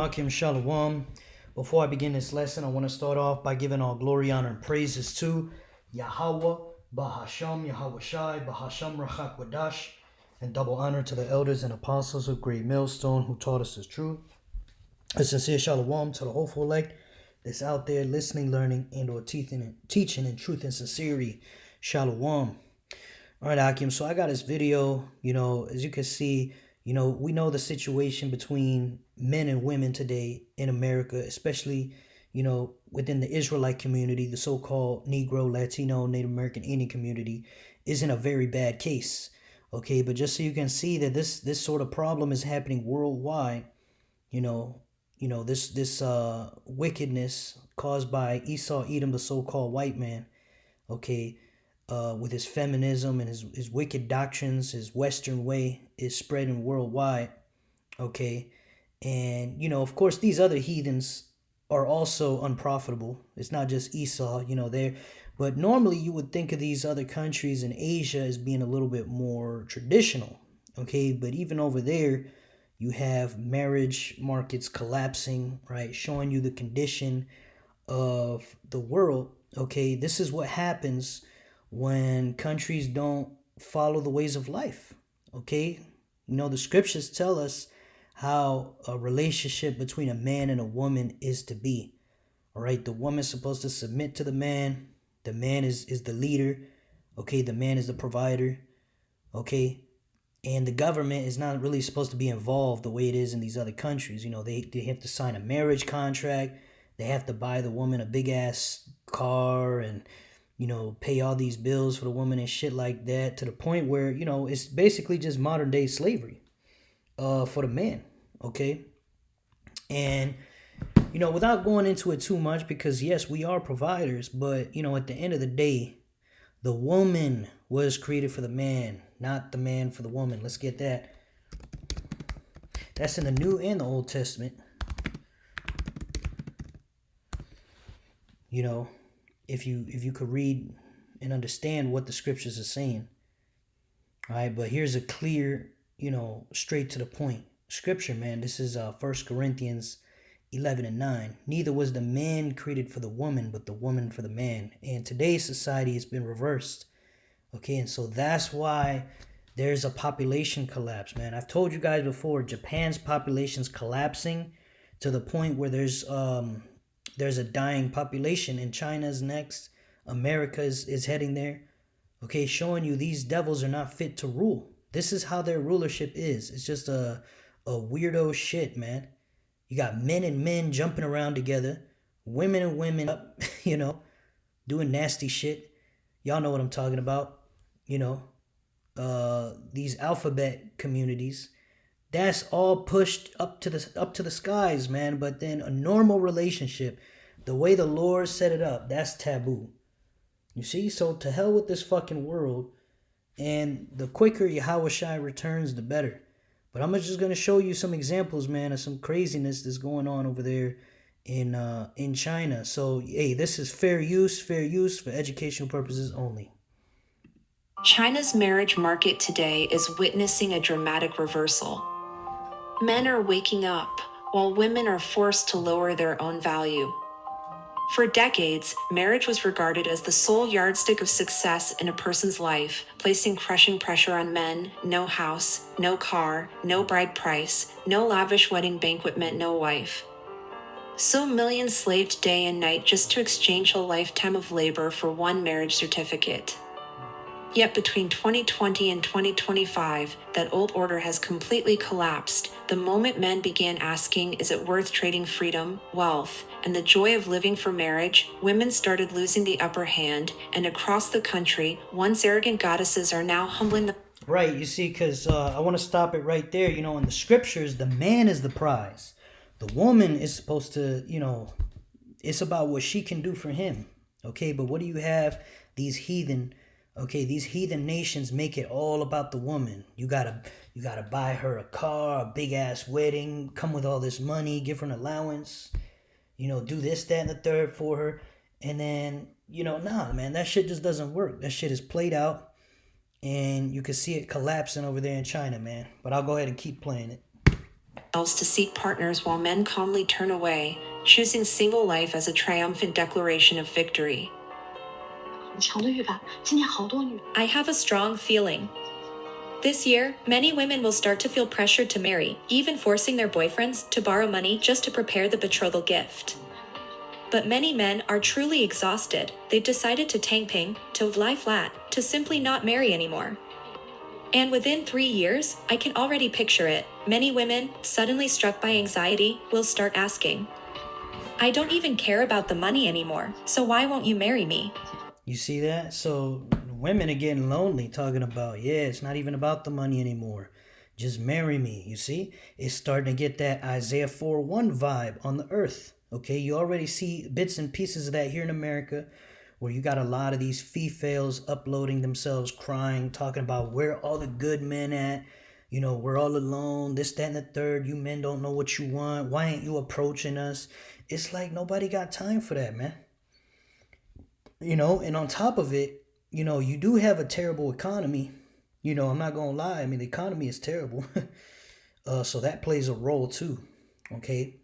Akim Shalom. Before I begin this lesson, I want to start off by giving all glory, honor, and praises to Yahweh, Bahasham, Yahweh Shai, Bahasham Rachak Wadash, and double honor to the elders and apostles of Great Millstone who taught us the truth. A sincere Shalom to the hopeful elect that's out there listening, learning, and or teaching in truth and sincerity. Shalom. All right, Akim, so I got this video, as you can see, we know the situation between men and women today in America, especially, within the Israelite community, the so-called Negro, Latino, Native American Indian community is in a very bad case. Okay, but just so you can see that this sort of problem is happening worldwide, this wickedness caused by Esau Edom, the so-called white man, okay, with his feminism and his wicked doctrines, his Western way is spreading worldwide, okay? And, of course, these other heathens are also unprofitable. It's not just Esau, but normally you would think of these other countries in Asia as being a little bit more traditional, okay? But even over there, you have marriage markets collapsing, right? Showing you the condition of the world, okay? This is what happens when countries don't follow the ways of life, okay? The scriptures tell us how a relationship between a man and a woman is to be, all right? The woman's supposed to submit to the man is the leader, okay? The man is the provider, okay? And the government is not really supposed to be involved the way it is in these other countries. They have to sign a marriage contract. They have to buy the woman a big ass car and pay all these bills for the woman and shit like that, to the point where, it's basically just modern day slavery for the man, okay? And, without going into it too much, because yes, we are providers, but, at the end of the day, the woman was created for the man, not the man for the woman. Let's get that. That's in the New and the Old Testament. If you could read and understand what the scriptures are saying. All right, but here's a clear, straight to the point scripture, man. This is 1 Corinthians 11:9. Neither was the man created for the woman, but the woman for the man. And today's society has been reversed. Okay, and so that's why there's a population collapse, man. I've told you guys before, Japan's population's collapsing to the point where there's a dying population, and China's next. America is heading there. Okay, showing you these devils are not fit to rule. This is how their rulership is. It's just a weirdo shit, man. You got men and men jumping around together, women and women up, doing nasty shit. Y'all know what I'm talking about. These alphabet communities. That's all pushed up to the skies, man. But then a normal relationship, the way the Lord set it up, that's taboo. You see? So to hell with this fucking world. And the quicker Yahweh Shai returns, the better. But I'm just going to show you some examples, man, of some craziness that's going on over there in China. So, hey, this is fair use for educational purposes only. China's marriage market today is witnessing a dramatic reversal. Men are waking up, while women are forced to lower their own value. For decades, marriage was regarded as the sole yardstick of success in a person's life, placing crushing pressure on men. No house, no car, no bride price, no lavish wedding banquet meant no wife. So millions slaved day and night just to exchange a lifetime of labor for one marriage certificate. Yet between 2020 and 2025, that old order has completely collapsed. The moment men began asking, is it worth trading freedom, wealth, and the joy of living for marriage, women started losing the upper hand, and across the country, once arrogant goddesses are now humbling the... Right, you see, because I want to stop it right there. In the scriptures, the man is the prize. The woman is supposed to, it's about what she can do for him. Okay, but what do you have? These heathen nations make it all about the woman. You gotta buy her a car, a big ass wedding, come with all this money, give her an allowance, do this, that, and the third for her. And then, nah, man, that shit just doesn't work. That shit is played out, and you can see it collapsing over there in China, man. But I'll go ahead and keep playing it. themselves to seek partners while men calmly turn away, choosing single life as a triumphant declaration of victory. I have a strong feeling. This year, many women will start to feel pressured to marry, even forcing their boyfriends to borrow money just to prepare the betrothal gift. But many men are truly exhausted. They've decided to tangping, to lie flat, to simply not marry anymore. And within 3 years, I can already picture it. Many women, suddenly struck by anxiety, will start asking, I don't even care about the money anymore, so why won't you marry me? You see that? So women are getting lonely talking about, yeah, it's not even about the money anymore. Just marry me. You see? It's starting to get that Isaiah 4:1 vibe on the earth. Okay, you already see bits and pieces of that here in America, where you got a lot of these females uploading themselves crying, talking about where all the good men at. You know, we're all alone, this, that, and the third. You men don't know what you want. Why ain't you approaching us? It's like nobody got time for that, man. You know, and on top of it, you know, you do have a terrible economy. You know, I'm not gonna lie. I mean, the economy is terrible. So that plays a role too. Okay,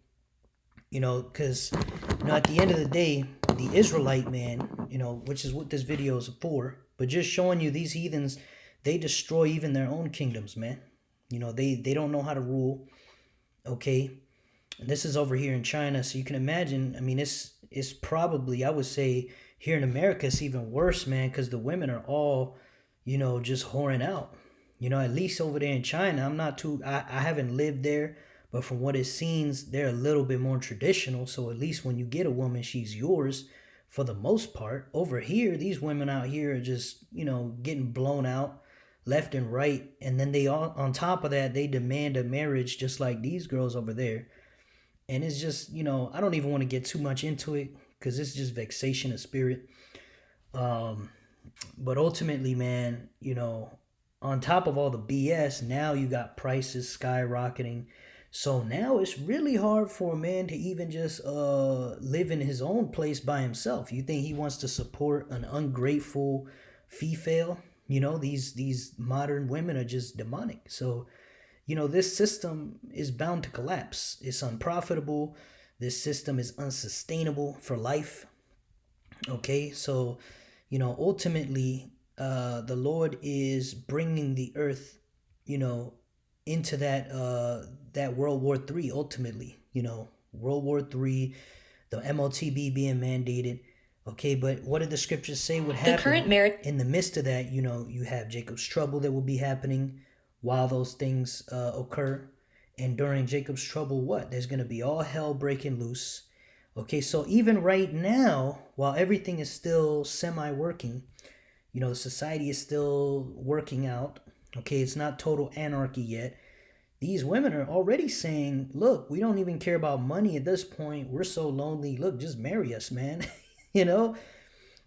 you know, because you know, at the end of the day, the Israelite man, you know, which is what this video is for, but just showing you these heathens, they destroy even their own kingdoms, man. You know, they don't know how to rule. Okay, and this is over here in China, so you can imagine. I mean, it's probably, I would say, here in America it's even worse, man, because the women are all, you know, just whoring out. You know, at least over there in China, I'm not too. I haven't lived there, but from what it seems, they're a little bit more traditional. So at least when you get a woman, she's yours for the most part. Over here, these women out here are just, you know, getting blown out left and right, and then they all, on top of that, they demand a marriage just like these girls over there. And it's just, you know, I don't even want to get too much into it because it's just vexation of spirit. um but ultimately, man, you know, on top of all the BS, now you got prices skyrocketing. So now it's really hard for a man to even just live in his own place by himself. You think he wants to support an ungrateful female? You know, these modern women are just demonic. So you know, this system is bound to collapse. It's unprofitable. This system is unsustainable for life. Okay, so you know, ultimately, the Lord is bringing the earth, you know, into that World War III. Ultimately, you know, World War III, the MOTB being mandated. Okay, but what did the scriptures say would The current happen marriage in the midst of that? You know, you have Jacob's trouble that will be happening while those things occur. And during Jacob's trouble, what? There's going to be all hell breaking loose. Okay, so even right now, while everything is still semi working, you know, society is still working out. Okay, it's not total anarchy yet. These women are already saying, look, we don't even care about money at this point. We're so lonely. Look, just marry us, man. You know,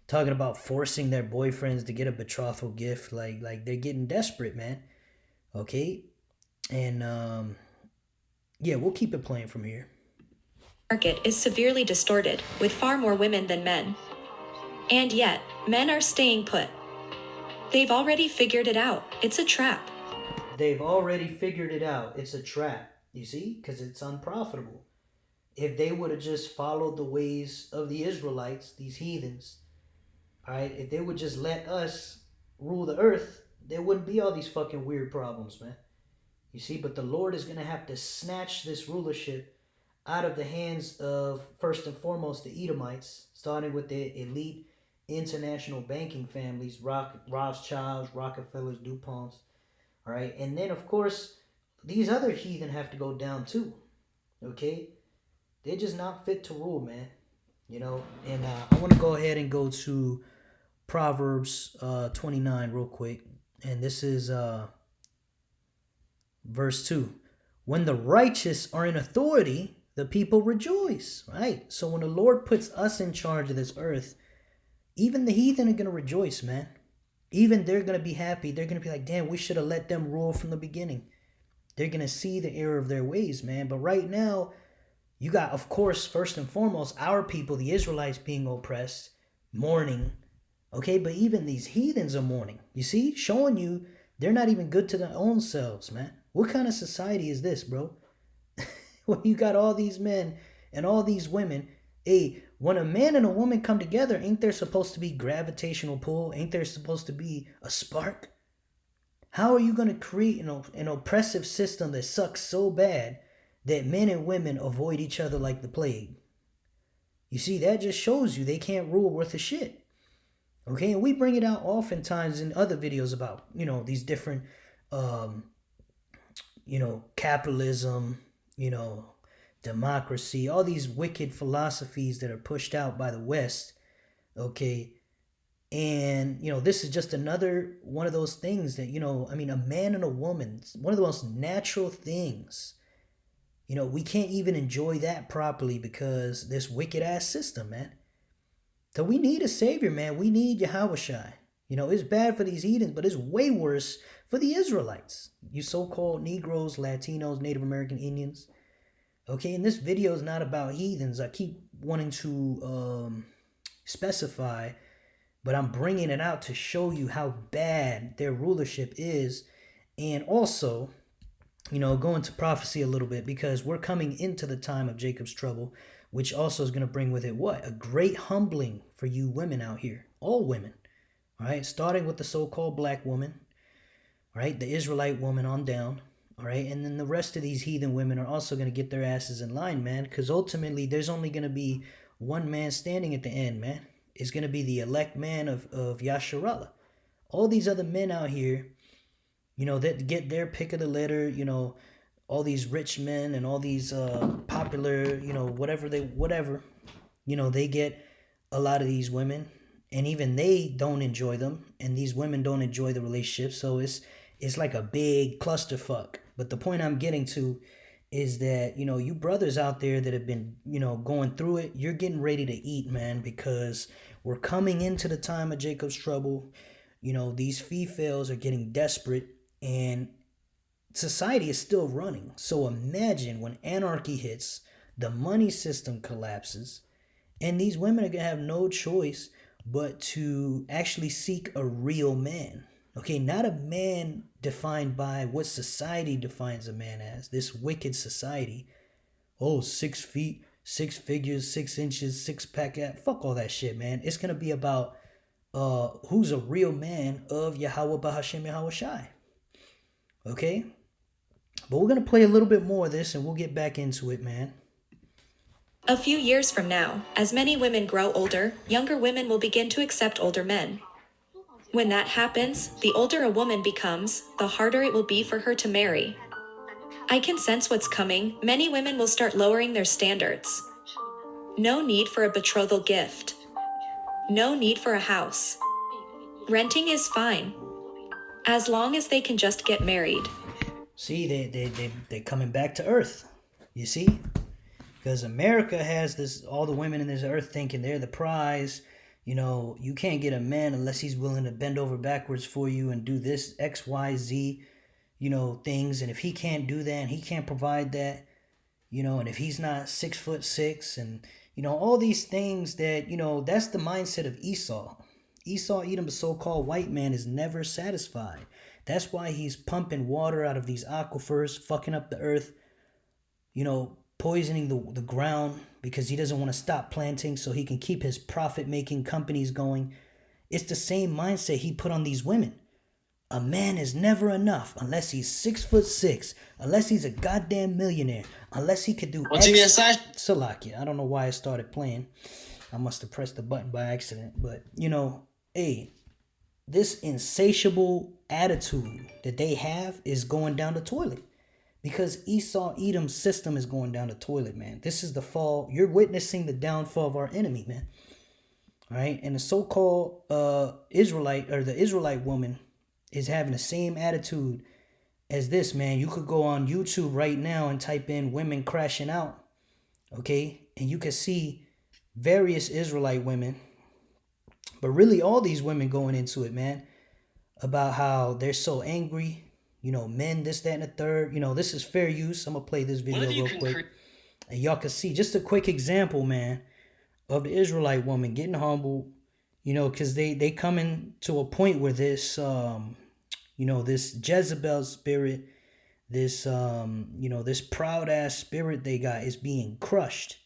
talking about forcing their boyfriends to get a betrothal gift. Like they're getting desperate, man. Okay, and yeah, we'll keep it playing from here. market is severely distorted, with far more women than men. And yet, men are staying put. They've already figured it out. It's a trap. They've already figured it out. It's a trap, you see, because it's unprofitable. If they would have just followed the ways of the Israelites, these heathens, all right, if they would just let us rule the earth, there wouldn't be all these fucking weird problems, man. You see, but the Lord is going to have to snatch this rulership out of the hands of, first and foremost, the Edomites, starting with the elite international banking families, Rothschilds, Rockefellers, DuPonts, all right? And then, of course, these other heathen have to go down too, okay? They're just not fit to rule, man. You know, and I want to go ahead and go to Proverbs 29 real quick. And this is verse 2. When the righteous are in authority, the people rejoice, right? So when the Lord puts us in charge of this earth, even the heathen are going to rejoice, man. Even they're going to be happy. They're going to be like, damn, we should have let them rule from the beginning. They're going to see the error of their ways, man. But right now, you got, of course, first and foremost, our people, the Israelites, being oppressed, mourning. Okay, but even these heathens are mourning. You see, showing you they're not even good to their own selves, man. What kind of society is this, bro? When you got all these men and all these women, hey, when a man and a woman come together, ain't there supposed to be gravitational pull? Ain't there supposed to be a spark? How are you going to create an oppressive system that sucks so bad that men and women avoid each other like the plague? You see, that just shows you they can't rule worth a shit. Okay, and we bring it out oftentimes in other videos about, these different, capitalism, democracy, all these wicked philosophies that are pushed out by the West. Okay, and, this is just another one of those things that, a man and a woman, one of the most natural things. We can't even enjoy that properly because this wicked ass system, man. So we need a savior, man. We need Yahushua. It's bad for these heathens, but it's way worse for the Israelites. You so-called Negroes, Latinos, Native American Indians. Okay, and this video is not about heathens. I keep wanting to specify, but I'm bringing it out to show you how bad their rulership is. And also, go into prophecy a little bit, because we're coming into the time of Jacob's trouble, which also is going to bring with it what? A great humbling for you women out here. All women. All right, starting with the so-called black woman, all right, the Israelite woman on down, all right, and then the rest of these heathen women are also going to get their asses in line, man, because ultimately there's only going to be one man standing at the end, man. It's going to be the elect man of Yasharallah. All these other men out here, that get their pick of the litter, all these rich men and all these popular, whatever, they get a lot of these women. And even they don't enjoy them, and these women don't enjoy the relationship. So it's like a big clusterfuck. But the point I'm getting to is that, you brothers out there that have been, going through it, you're getting ready to eat, man, because we're coming into the time of Jacob's trouble. These females are getting desperate, and society is still running. So imagine when anarchy hits, the money system collapses, and these women are going to have no choice but to actually seek a real man. Okay, not a man defined by what society defines a man as. This wicked society. Oh, 6 feet, 6 figures, 6 inches, 6-pack. Fuck all that shit, man. It's going to be about who's a real man of Yahweh Bahashem Yahweh Shai. Okay? But we're going to play a little bit more of this and we'll get back into it, man. A few years from now, as many women grow older, younger women will begin to accept older men. When that happens, the older a woman becomes, the harder it will be for her to marry. I can sense what's coming. Many women will start lowering their standards. No need for a betrothal gift. No need for a house. Renting is fine, as long as they can just get married. See, they're coming back to earth. You see? Because America has this, all the women in this earth thinking they're the prize. You can't get a man unless he's willing to bend over backwards for you and do this X, Y, Z, things. And if he can't do that and he can't provide that, and if he's not 6'6", and, all these things that, that's the mindset of Esau. Esau, Edom, the so-called white man, is never satisfied. That's why he's pumping water out of these aquifers, fucking up the earth, poisoning the ground, because he doesn't want to stop planting so he can keep his profit-making companies going. It's the same mindset he put on these women. A man is never enough unless he's 6'6", unless he's a goddamn millionaire, unless he could do X. Salakia. I don't know why I started playing. I must have pressed the button by accident. But, this insatiable attitude that they have is going down the toilet. Because Esau Edom's system is going down the toilet, man. This is the fall. You're witnessing the downfall of our enemy, man. All right? And the so-called Israelite, or the Israelite woman, is having the same attitude as this, man. You could go on YouTube right now and type in women crashing out, okay? And you can see various Israelite women, but really all these women going into it, man, about how they're so angry. Men, this, that, and the third. This is fair use. I'm going to play this video real quick. And y'all can see just a quick example, man, of the Israelite woman getting humbled, because they coming to a point where this, this Jezebel spirit, this this proud ass spirit they got is being crushed.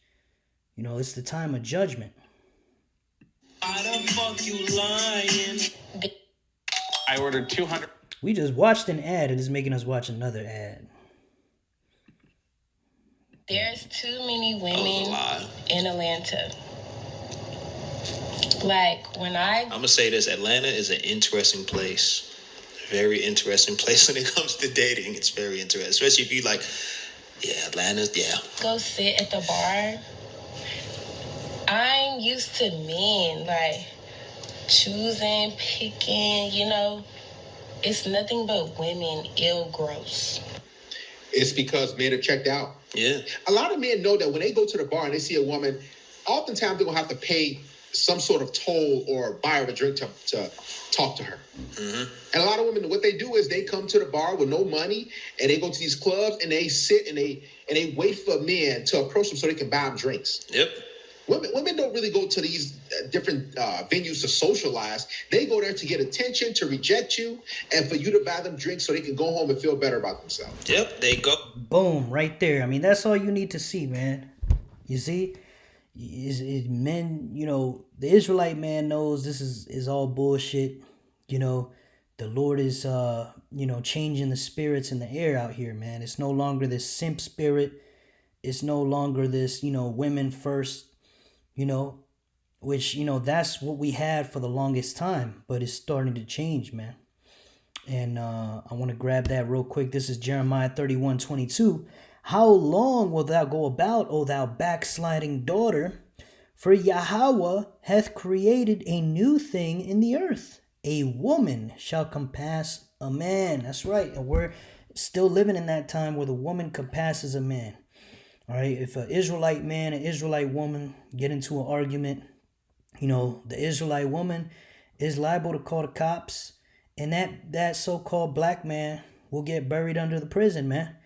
It's the time of judgment. Why the fuck you lying? I ordered 200. We just watched an ad. It is making us watch another ad. There's too many women in Atlanta. Like, I'm going to say this. Atlanta is an interesting place. Very interesting place when it comes to dating. It's very interesting. Especially if you like, Atlanta, go sit at the bar. I'm used to men, like, choosing, picking, It's nothing but women ill gross. It's because men are checked out. Yeah. A lot of men know that when they go to the bar and they see a woman, oftentimes they're going to have to pay some sort of toll or buy her a drink to talk to her. Mm-hmm. And a lot of women, what they do is they come to the bar with no money and they go to these clubs and they sit and they wait for men to approach them so they can buy them drinks. Yep. Women don't really go to these different venues to socialize. They go there to get attention, to reject you, and for you to buy them drinks so they can go home and feel better about themselves. Yep, they go. Boom, right there. I mean, that's all you need to see, man. You see? Is men, the Israelite man knows this is all bullshit. The Lord is, changing the spirits in the air out here, man. It's no longer this simp spirit. It's no longer this, women first, which, that's what we had for the longest time, but it's starting to change, man. And I want to grab that real quick. This is Jeremiah 31:22. How long wilt thou go about, O thou backsliding daughter? For Yahweh hath created a new thing in the earth. A woman shall compass a man. That's right. And we're still living in that time where the woman compasses a man. All right. If an Israelite man, an Israelite woman get into an argument, the Israelite woman is liable to call the cops. And that so-called black man will get buried under the prison, man.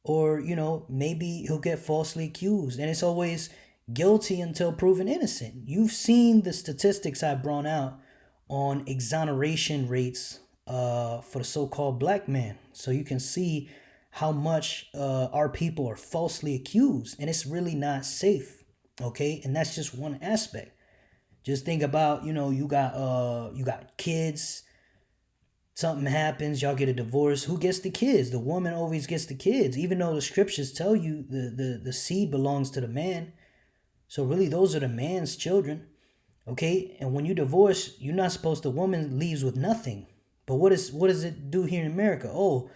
Or, maybe he'll get falsely accused. And it's always guilty until proven innocent. You've seen the statistics I brought out on exoneration rates for the so-called black man. So you can see how much our people are falsely accused. And it's really not safe. Okay? And that's just one aspect. Just think about, you got kids. Something happens, y'all get a divorce. Who gets the kids? The woman always gets the kids, even though the scriptures tell you the seed belongs to the man. So really, those are the man's children. Okay? And when you divorce, you're not supposed to, the woman leaves with nothing. But what does it do here in America? Oh,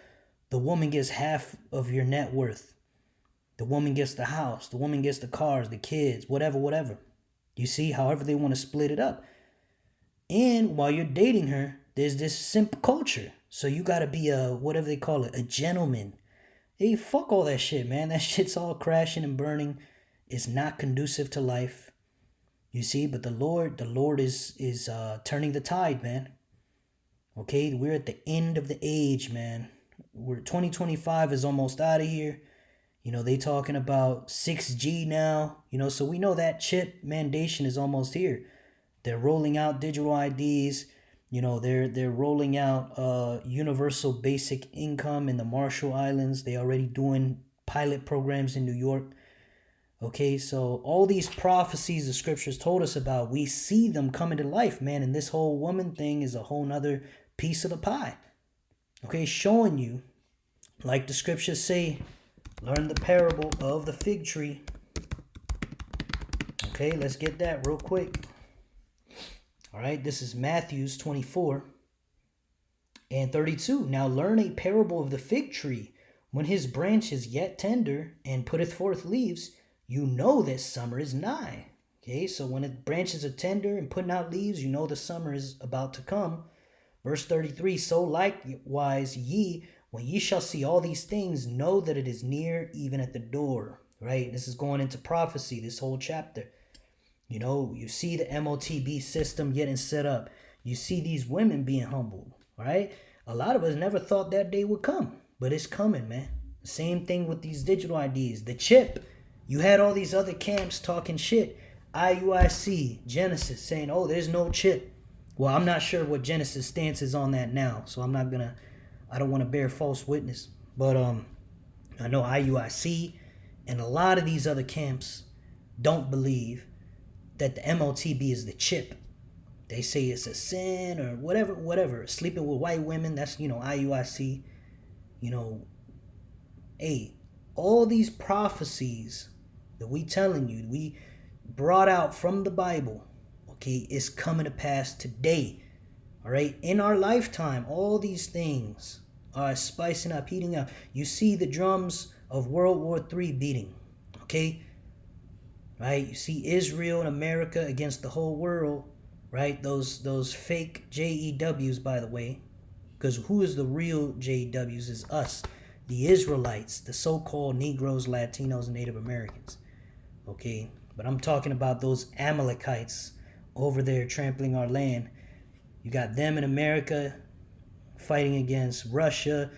the woman gets half of your net worth. The woman gets the house. The woman gets the cars, the kids, whatever. You see, however they want to split it up. And while you're dating her, there's this simp culture. So you got to be whatever they call it, a gentleman. Hey, fuck all that shit, man. That shit's all crashing and burning. It's not conducive to life. You see, but the Lord is turning the tide, man. Okay, we're at the end of the age, man. 2025 is almost out of here. They talking about 6G now. So we know that chip mandation is almost here. They're rolling out digital IDs. They're rolling out universal basic income in the Marshall Islands. They already doing pilot programs in New York. Okay, so all these prophecies the scriptures told us about, we see them coming to life, man. And this whole woman thing is a whole nother piece of the pie. Okay, showing you, like the scriptures say, learn the parable of the fig tree. Okay, let's get that real quick. All right, this is Matthew 24 and 32. Now learn a parable of the fig tree. When his branch is yet tender and putteth forth leaves, you know that summer is nigh. Okay, so when the branches are tender and putting out leaves, you know the summer is about to come. Verse 33, so likewise ye, when ye shall see all these things, know that it is near, even at the door. Right, this is going into prophecy, this whole chapter. You see the MOTB system getting set up. You see these women being humbled, right? A lot of us never thought that day would come, but it's coming, man. Same thing with these digital IDs. The chip, you had all these other camps talking shit. IUIC, Genesis, saying, oh, there's no chip. Well, I'm not sure what Genesis stance is on that now, so I don't want to bear false witness. But I know IUIC and a lot of these other camps don't believe that the MOTB is the chip. They say it's a sin or whatever. Sleeping with white women, that's, IUIC. Hey, all these prophecies that we telling you, we brought out from the Bible, okay, is coming to pass today. All right, in our lifetime, all these things are spicing up, heating up. You see the drums of World War III beating, okay? Right? You see Israel and America against the whole world, right? Those fake JEWs, by the way, because who is the real JEWs is us, the Israelites, the so-called Negroes, Latinos, and Native Americans, okay? But I'm talking about those Amalekites over there trampling our land. You got them in America fighting against Russia,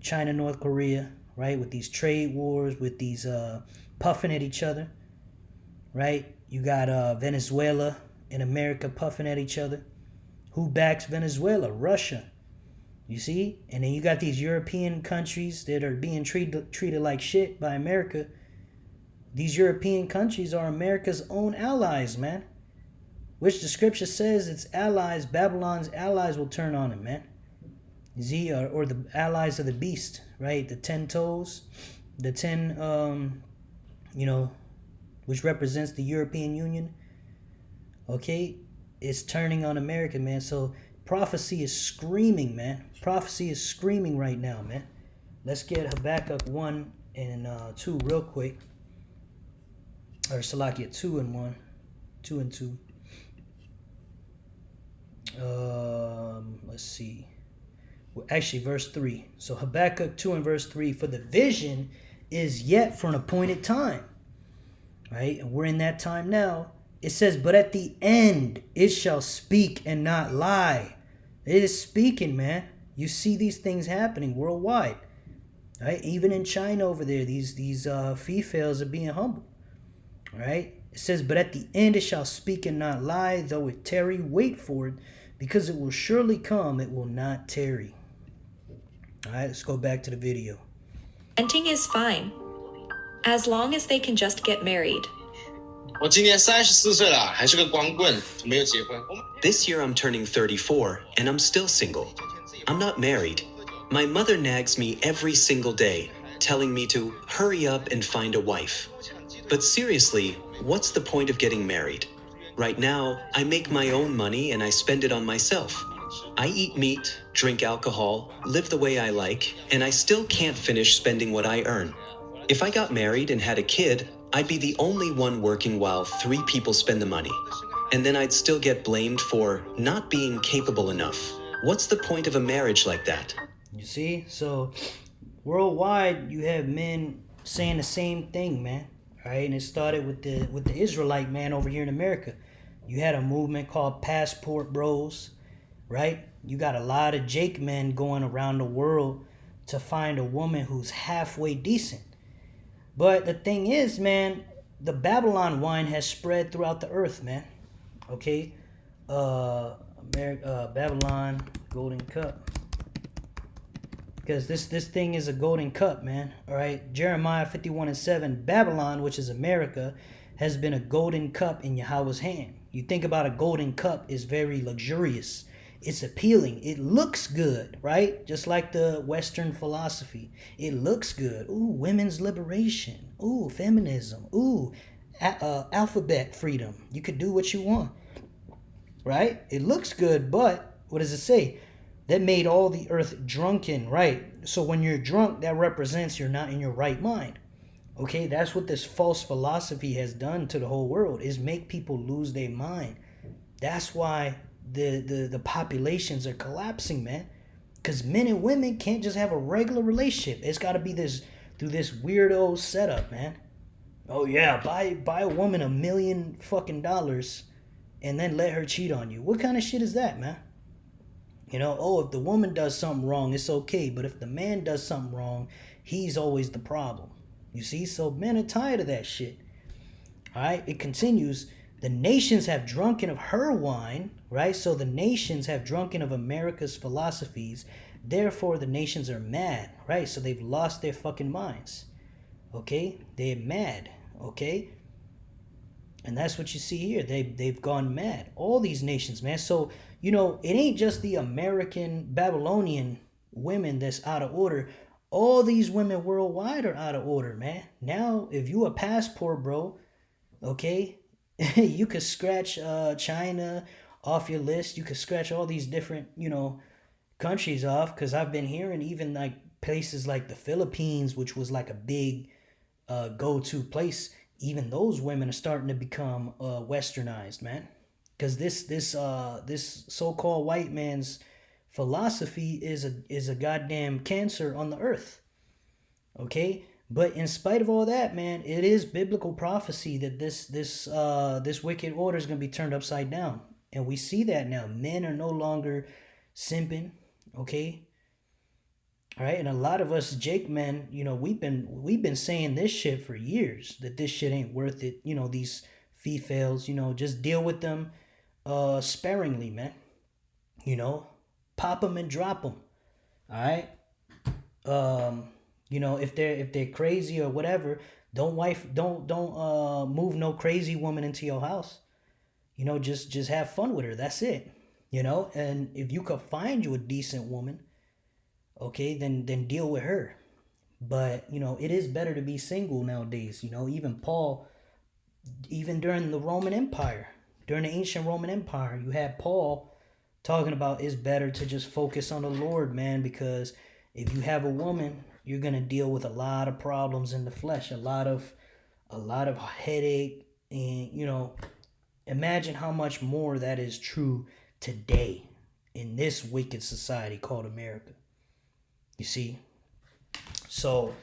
China, North Korea, right? With these trade wars, with these puffing at each other, right? You got Venezuela and America puffing at each other. Who backs Venezuela? Russia. You see? And then you got these European countries that are being treated like shit by America. These European countries are America's own allies, man. Which the scripture says its allies, Babylon's allies, will turn on him, man. Z or the allies of the beast, right? The 10 toes, the 10, which represents the European Union. Okay, it's turning on America, man. So prophecy is screaming, man. Prophecy is screaming right now, man. Let's get Habakkuk 1 and 2 real quick. Or Salakia 2 and 1. 2 and 2. Let's see. Well, actually, verse 3. So Habakkuk 2 and verse 3. For the vision is yet for an appointed time. Right? And we're in that time now. It says, but at the end it shall speak and not lie. It is speaking, man. You see these things happening worldwide. Right? Even in China over there, these females are being humble. Right? It says, but at the end it shall speak and not lie, though it tarry, wait for it, because it will surely come, it will not tarry. All right, let's go back to the video. Renting is fine, as long as they can just get married. 我今年34岁了，还是个光棍，没有结婚。 This year I'm turning 34, and I'm still single. I'm not married. My mother nags me every single day, telling me to hurry up and find a wife. But seriously, what's the point of getting married? Right now, I make my own money and I spend it on myself. I eat meat, drink alcohol, live the way I like, and I still can't finish spending what I earn. If I got married and had a kid, I'd be the only one working while 3 people spend the money. And then I'd still get blamed for not being capable enough. What's the point of a marriage like that? You see? So, worldwide, you have men saying the same thing, man. Right? And it started with the Israelite man over here in America. You had a movement called Passport Bros, right? You got a lot of Jake men going around the world to find a woman who's halfway decent. But the thing is, man, the Babylon wine has spread throughout the earth, man. Okay? Babylon Golden Cup. Because this thing is a golden cup, man. All right? Jeremiah 51 and 7. Babylon, which is America, has been a golden cup in Yahweh's hand. You think about a golden cup, is very luxurious. It's appealing. It looks good, right? Just like the Western philosophy. It looks good. Ooh, women's liberation. Ooh, feminism. Ooh, alphabet freedom. You could do what you want, right? It looks good, but what does it say? That made all the earth drunken, right? So when you're drunk, that represents you're not in your right mind. Okay, that's what this false philosophy has done to the whole world, is make people lose their mind. That's why the populations are collapsing, man. Because men and women can't just have a regular relationship. It's got to be through this weirdo setup, man. Oh yeah, buy a woman $1 million fucking dollars and then let her cheat on you. What kind of shit is that, man? You know, oh, if the woman does something wrong, it's okay. But if the man does something wrong, he's always the problem. You see? So men are tired of that shit. All right? It continues. The nations have drunken of her wine, right? So the nations have drunken of America's philosophies. Therefore, the nations are mad, right? So they've lost their fucking minds. Okay? They're mad. Okay? And that's what you see here. They've gone mad. All these nations, man. So, you know, it ain't just the American Babylonian women that's out of order. All these women worldwide are out of order, man. Now, if you a passport, bro, okay, you could scratch China off your list. You could scratch all these different, you know, countries off, because I've been hearing even like places like the Philippines, which was like a big go-to place, even those women are starting to become westernized, man, because this so-called white man's philosophy is a goddamn cancer on the earth. Okay, but in spite of all that, man, it is biblical prophecy that this wicked order is going to be turned upside down, and we see that now. Men are no longer simping. Okay, all right, and a lot of us Jake men, you know, we've been saying this shit for years, that this shit ain't worth it. You know, these females, you know, just deal with them sparingly, man. You know, pop them and drop them. All right. You know, if they're crazy or whatever, don't move no crazy woman into your house. You know, just have fun with her. That's it. You know, and if you could find you a decent woman, okay, then deal with her. But, you know, it is better to be single nowadays. You know, even Paul, even during the Roman Empire, during the ancient Roman Empire, you had Paul talking about it's better to just focus on the Lord, man, because if you have a woman, you're going to deal with a lot of problems in the flesh, a lot of headache, and, you know, imagine how much more that is true today in this wicked society called America. You see? So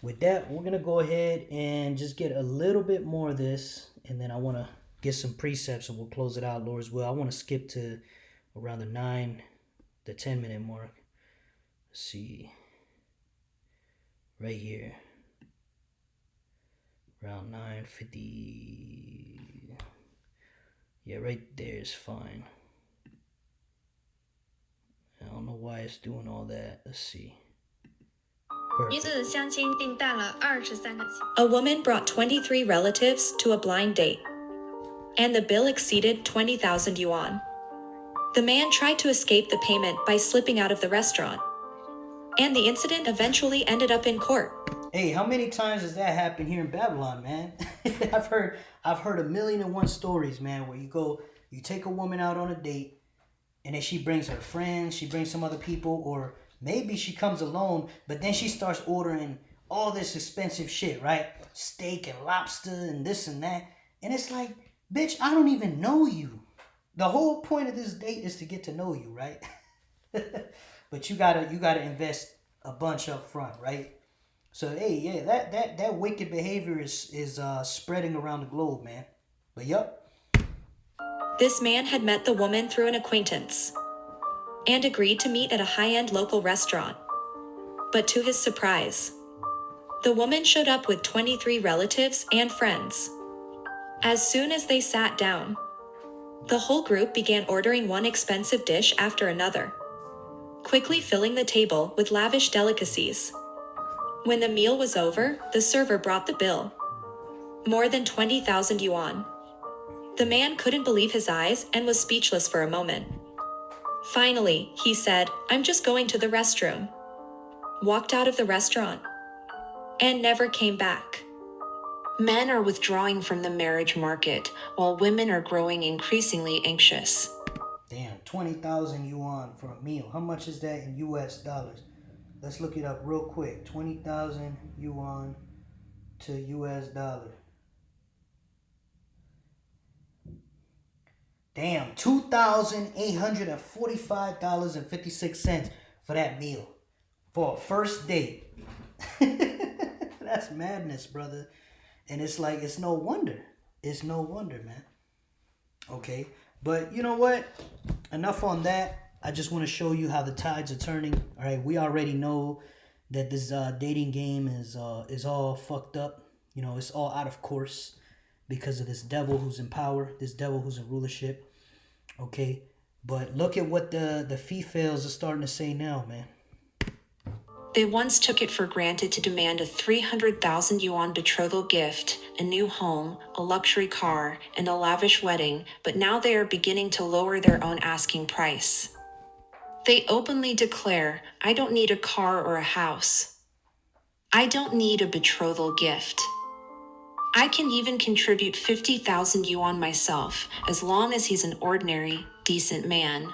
with that, we're going to go ahead and just get a little bit more of this, and then I want to get some precepts and we'll close it out, Lord's will. I want to skip to around the 10 minute mark. Let's see. Right here. Around 9:50. Yeah, right there is fine. I don't know why it's doing all that. Let's see. Perfect. A woman brought 23 relatives to a blind date, and the bill exceeded 20,000 yuan. The man tried to escape the payment by slipping out of the restaurant, and the incident eventually ended up in court. Hey, how many times does that happen here in Babylon, man? I've heard 1,000,001 stories, man, where you take a woman out on a date, and then she brings her friends, she brings some other people, or maybe she comes alone, but then she starts ordering all this expensive shit, right? Steak and lobster and this and that. And it's like, bitch, I don't even know you. The whole point of this date is to get to know you, right? But you gotta invest a bunch up front, right? So hey, yeah, that wicked behavior is spreading around the globe, man. But yup. This man had met the woman through an acquaintance and agreed to meet at a high-end local restaurant. But to his surprise, the woman showed up with 23 relatives and friends. As soon as they sat down, the whole group began ordering one expensive dish after another, quickly filling the table with lavish delicacies. When the meal was over, the server brought the bill. More than 20,000 yuan. The man couldn't believe his eyes and was speechless for a moment. Finally, he said, "I'm just going to the restroom," walked out of the restaurant, and never came back. Men are withdrawing from the marriage market, while women are growing increasingly anxious. Damn, 20,000 yuan for a meal. How much is that in US dollars? Let's look it up real quick. 20,000 yuan to US dollar. Damn, $2,845.56 for that meal. For a first date. That's madness, brother. And it's like, it's no wonder. It's no wonder, man. Okay. But you know what? Enough on that. I just want to show you how the tides are turning. All right. We already know that this dating game is all fucked up. You know, it's all out of course because of this devil who's in power, this devil who's in rulership. Okay. But look at what the females are starting to say now, man. They once took it for granted to demand a 300,000 yuan betrothal gift, a new home, a luxury car, and a lavish wedding, but now they are beginning to lower their own asking price. They openly declare, I don't need a car or a house. I don't need a betrothal gift. I can even contribute 50,000 yuan myself, as long as he's an ordinary, decent man.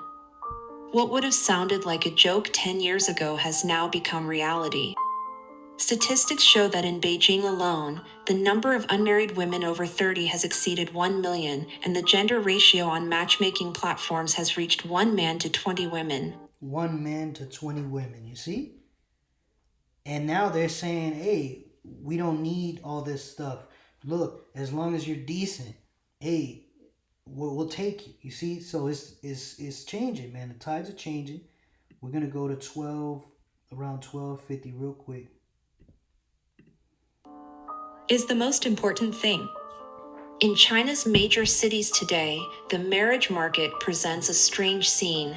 What would have sounded like a joke 10 years ago has now become reality. Statistics show that in Beijing alone, the number of unmarried women over 30 has exceeded 1 million, and the gender ratio on matchmaking platforms has reached 1 man to 20 women. 1 man to 20 women, you see? And now they're saying, hey, we don't need all this stuff. Look, as long as you're decent, hey, we'll take you. You see? So it's changing, man. The tides are changing. We're going to go to around 1250 real quick. Is the most important thing. In China's major cities today, the marriage market presents a strange scene.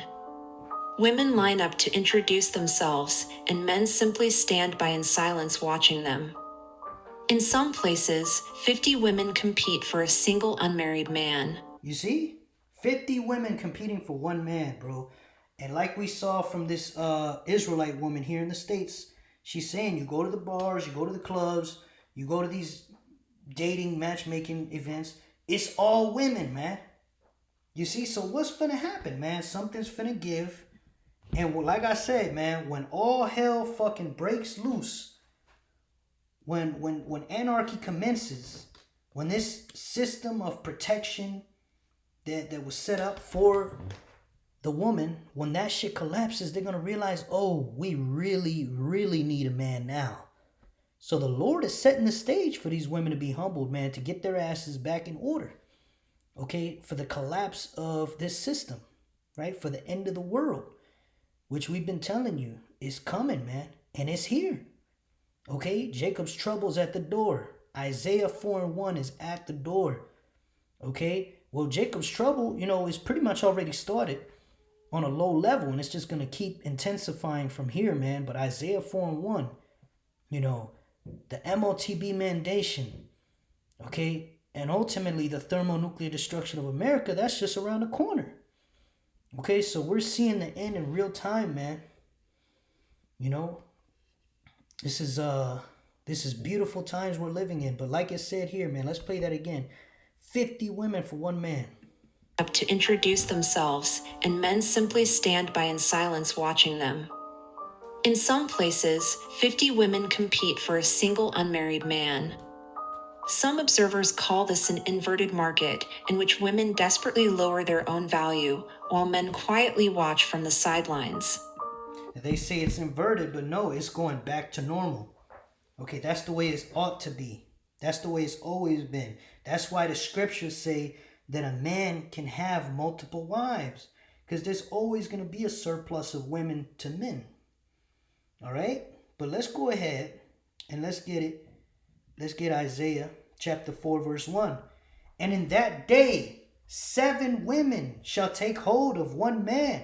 Women line up to introduce themselves, and men simply stand by in silence watching them. In some places, 50 women compete for a single unmarried man. You see? 50 women competing for 1 man, bro. And like we saw from this Israelite woman here in the States, she's saying you go to the bars, you go to the clubs, you go to these dating, matchmaking events. It's all women, man. You see? So what's finna happen, man? Something's finna give. And like I said, man, when all hell fucking breaks loose, when anarchy commences, when this system of protection that was set up for the woman, when that shit collapses, they're going to realize, oh, we really, really need a man now. So the Lord is setting the stage for these women to be humbled, man, to get their asses back in order. Okay, for the collapse of this system, right? For the end of the world, which we've been telling you is coming, man. And it's here. Okay, Jacob's trouble is at the door. Isaiah 4:1 is at the door. Okay, well, Jacob's trouble, is pretty much already started on a low level, and it's just going to keep intensifying from here, man. But Isaiah 4:1, the MOTB mandation, okay, and ultimately the thermonuclear destruction of America, that's just around the corner. Okay, so we're seeing the end in real time, man. This is beautiful times we're living in. But like I said here, man, let's play that again. 50 women for 1 man. Up to introduce themselves, and men simply stand by in silence watching them. In some places, 50 women compete for a single unmarried man. Some observers call this an inverted market in which women desperately lower their own value while men quietly watch from the sidelines. They say it's inverted, but no, it's going back to normal. Okay, that's the way it ought to be. That's the way it's always been. That's why the scriptures say that a man can have multiple wives, because there's always going to be a surplus of women to men. All right, but let's go ahead and let's get it. Let's get Isaiah chapter 4 verse 1. And in that day 7 women shall take hold of 1 man,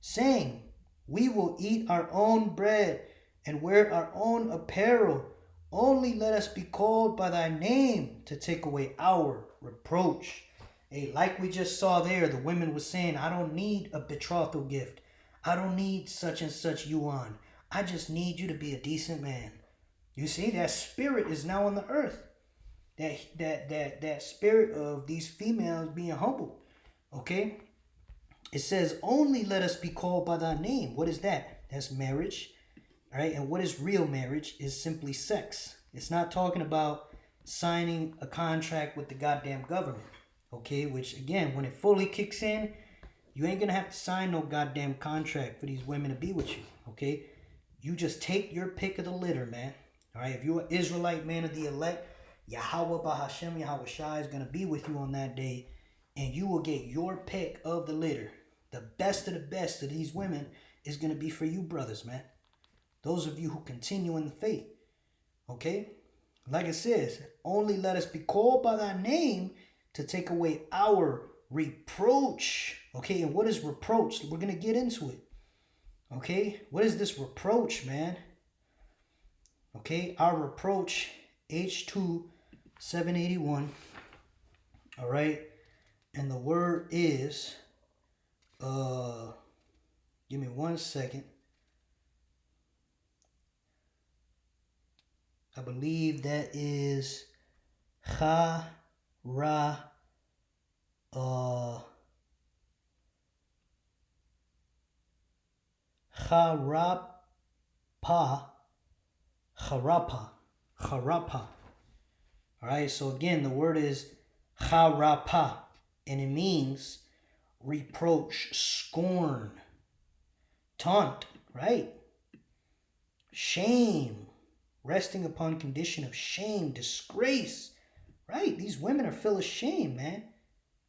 saying, we will eat our own bread and wear our own apparel. Only let us be called by thy name to take away our reproach. Hey, like we just saw there, the women were saying, I don't need a betrothal gift. I don't need such and such yuan. I just need you to be a decent man. You see, that spirit is now on the earth. That spirit of these females being humbled. Okay? It says, only let us be called by thy name. What is that? That's marriage. All right? And what is real marriage is simply sex. It's not talking about signing a contract with the goddamn government. Okay? Which, again, when it fully kicks in, you ain't going to have to sign no goddamn contract for these women to be with you. Okay? You just take your pick of the litter, man. All right? If you're an Israelite man of the elect, Yahweh Bahashem, Yahweh Shai is going to be with you on that day. And you will get your pick of the litter. The best of these women is going to be for you brothers, man. Those of you who continue in the faith. Okay? Like it says, only let us be called by thy name to take away our reproach. Okay? And what is reproach? We're going to get into it. Okay? What is this reproach, man? Okay, our reproach, H2 781. All right, and the word is, give me 1 second. I believe that is Cha Ra Charapa. All right, so again, the word is Charapa, and it means reproach, scorn, taunt, right? Shame, resting upon condition of shame, disgrace, right? These women are full of shame, man.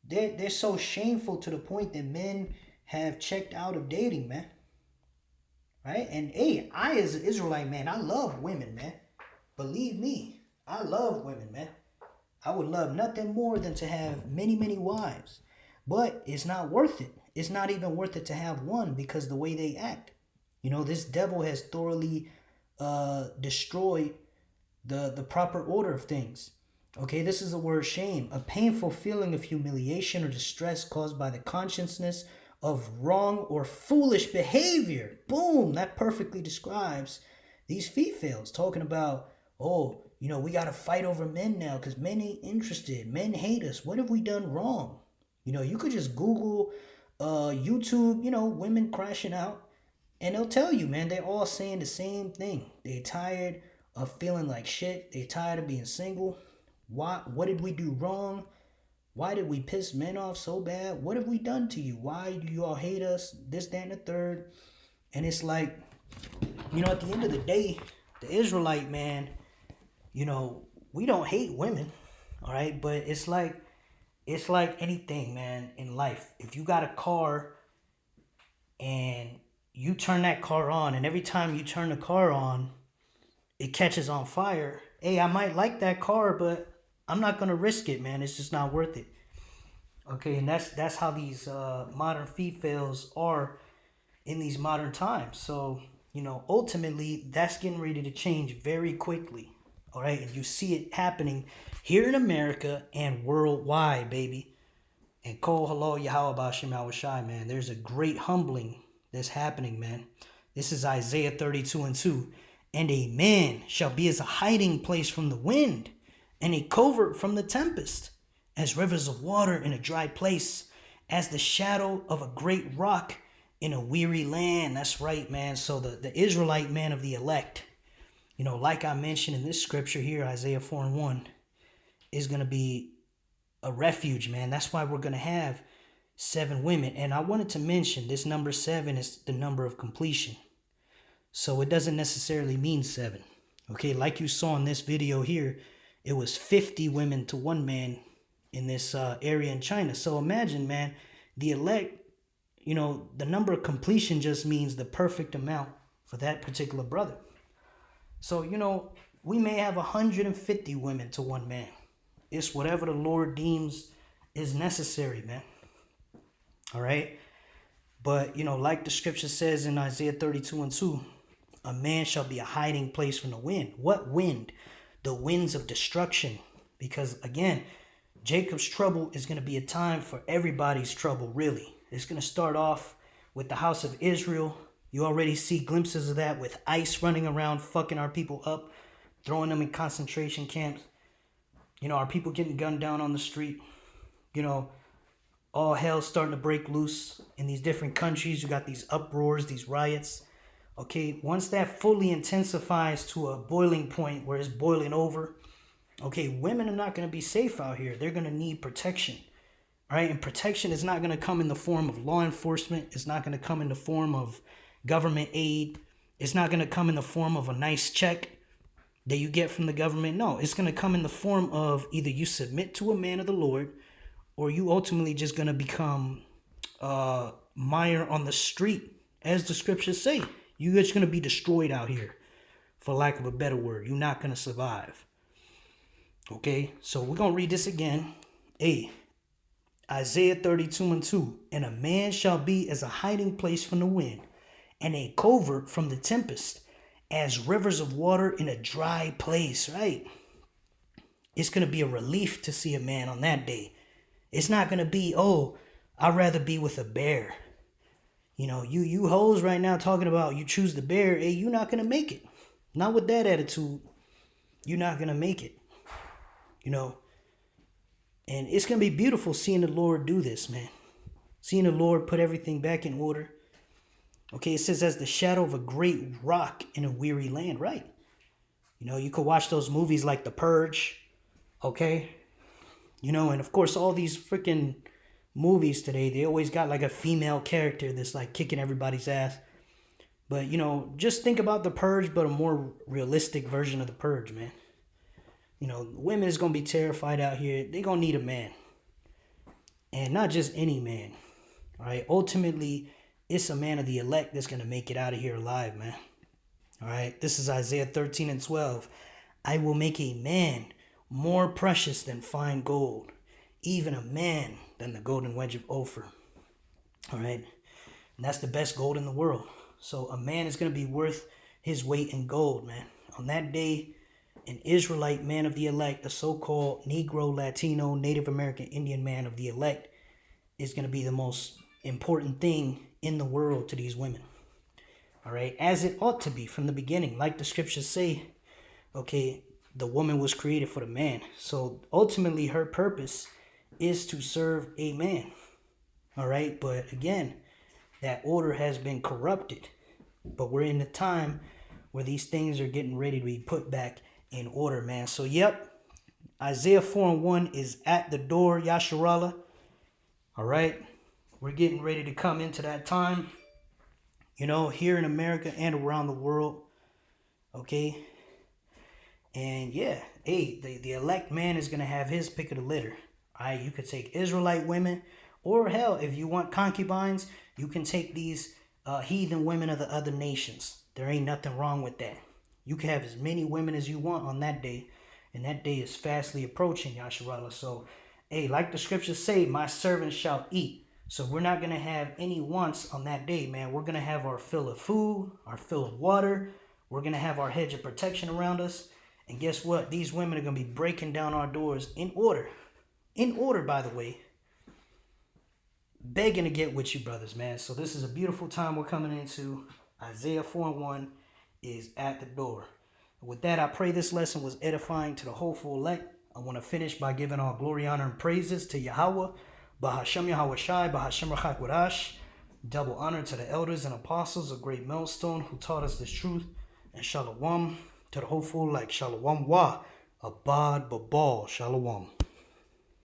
They're so shameful to the point that men have checked out of dating, man. Right? And hey, I as an Israelite, man, I love women, man. Believe me, I love women, man. I would love nothing more than to have many, many wives. But it's not worth it. It's not even worth it to have one because the way they act. You know, this devil has thoroughly destroyed the proper order of things. Okay, this is the word shame, a painful feeling of humiliation or distress caused by the consciousness of wrong or foolish behavior. Boom, that perfectly describes these females talking about, oh, you know, we got to fight over men now because men ain't interested. Men hate us. What have we done wrong? You know, you could just Google YouTube, you know, women crashing out, and they'll tell you, man, they're all saying the same thing. They're tired of feeling like shit. They're tired of being single. What did we do wrong? Why did we piss men off so bad? What have we done to you? Why do you all hate us? This, that, and the third. And it's like, you know, at the end of the day, the Israelite, man, you know, we don't hate women, all right? But it's like anything, man, in life. If you got a car and you turn that car on, and every time you turn the car on, it catches on fire. Hey, I might like that car, but I'm not going to risk it, man. It's just not worth it. Okay, and that's how these modern females are in these modern times. So, you know, ultimately, that's getting ready to change very quickly. All right, and you see it happening here in America and worldwide, baby. And Kol Halo Yahweh Bashim Awashai, man. There's a great humbling that's happening, man. This is Isaiah 32:2. And a man shall be as a hiding place from the wind, and a covert from the tempest, as rivers of water in a dry place, as the shadow of a great rock in a weary land. That's right, man. So the Israelite man of the elect, you know, like I mentioned in this scripture here, Isaiah 4:1, is going to be a refuge, man. That's why we're going to have 7 women. And I wanted to mention this number 7 is the number of completion. So it doesn't necessarily mean 7. Okay, like you saw in this video here, it was 50 women to 1 man in this area in China. So imagine, man, the elect, you know, the number of completion just means the perfect amount for that particular brother. So, you know, we may have 150 women to 1 man. It's whatever the Lord deems is necessary, man. All right. But, you know, like the scripture says in Isaiah 32:2, a man shall be a hiding place from the wind. What wind? The winds of destruction. Because, again, Jacob's trouble is going to be a time for everybody's trouble, really. It's going to start off with the house of Israel. You already see glimpses of that with ICE running around, fucking our people up, throwing them in concentration camps. You know, our people getting gunned down on the street. You know, all hell starting to break loose in these different countries. You got these uproars, these riots. Okay, once that fully intensifies to a boiling point where it's boiling over, okay, women are not going to be safe out here. They're going to need protection, all right? And protection is not going to come in the form of law enforcement. It's not going to come in the form of government aid. It's not going to come in the form of a nice check that you get from the government. No, it's going to come in the form of either you submit to a man of the Lord, or you ultimately just going to become mire on the street, as the scriptures say. You're just going to be destroyed out here, for lack of a better word. You're not going to survive. Okay, so we're going to read this again. Hey, Isaiah 32:2. And a man shall be as a hiding place from the wind, and a covert from the tempest, as rivers of water in a dry place, right? It's going to be a relief to see a man on that day. It's not going to be, oh, I'd rather be with a bear. You know, you hoes right now talking about you choose the bear. Hey, you're not going to make it. Not with that attitude. You're not going to make it. You know, and it's going to be beautiful seeing the Lord do this, man. Seeing the Lord put everything back in order. Okay, it says as the shadow of a great rock in a weary land, right? You know, you could watch those movies like The Purge, okay? You know, and of course, all these freaking movies today, they always got like a female character that's like kicking everybody's ass. But, you know, just think about The Purge, but a more realistic version of The Purge, man. You know, women is going to be terrified out here. They're going to need a man. And not just any man, all right? Ultimately, it's a man of the elect that's going to make it out of here alive, man. All right? This is Isaiah 13 and 12. I will make a man more precious than fine gold, even a man than the golden wedge of Ophir. All right? And that's the best gold in the world. So a man is going to be worth his weight in gold, man. On that day, an Israelite man of the elect, a so-called Negro, Latino, Native American, Indian man of the elect is going to be the most important thing in the world to these women. All right, as it ought to be from the beginning, like the scriptures say. Okay, the woman was created for the man. So ultimately her purpose is to serve a man. All right, but again, that order has been corrupted. But we're in the time where these things are getting ready to be put back in order, man. So, yep, Isaiah 4 and 1 is at the door, Yasharallah. All right, we're getting ready to come into that time, you know, here in America and around the world. Okay, and yeah, hey, the elect man is going to have his pick of the litter. All right, you could take Israelite women, or hell, if you want concubines, you can take these heathen women of the other nations. There ain't nothing wrong with that. You can have as many women as you want on that day. And that day is fastly approaching, Yasharallah. So, hey, like the scriptures say, my servants shall eat. So we're not going to have any wants on that day, man. We're going to have our fill of food, our fill of water. We're going to have our hedge of protection around us. And guess what? These women are going to be breaking down our doors in order. In order, by the way. Begging to get with you, brothers, man. So this is a beautiful time we're coming into. Isaiah 4 and 1 is at the door. With that, I pray this lesson was edifying to the hopeful elect. I want to finish by giving all glory, honor, and praises to Yahweh, Bahashem Yahweh Shai, Bahashem Rachak Wadash. Double honor to the elders and apostles of Great Millstone who taught us this truth. And Shalom to the hopeful elect. Shalom Wa, Abad Babal. Shalom.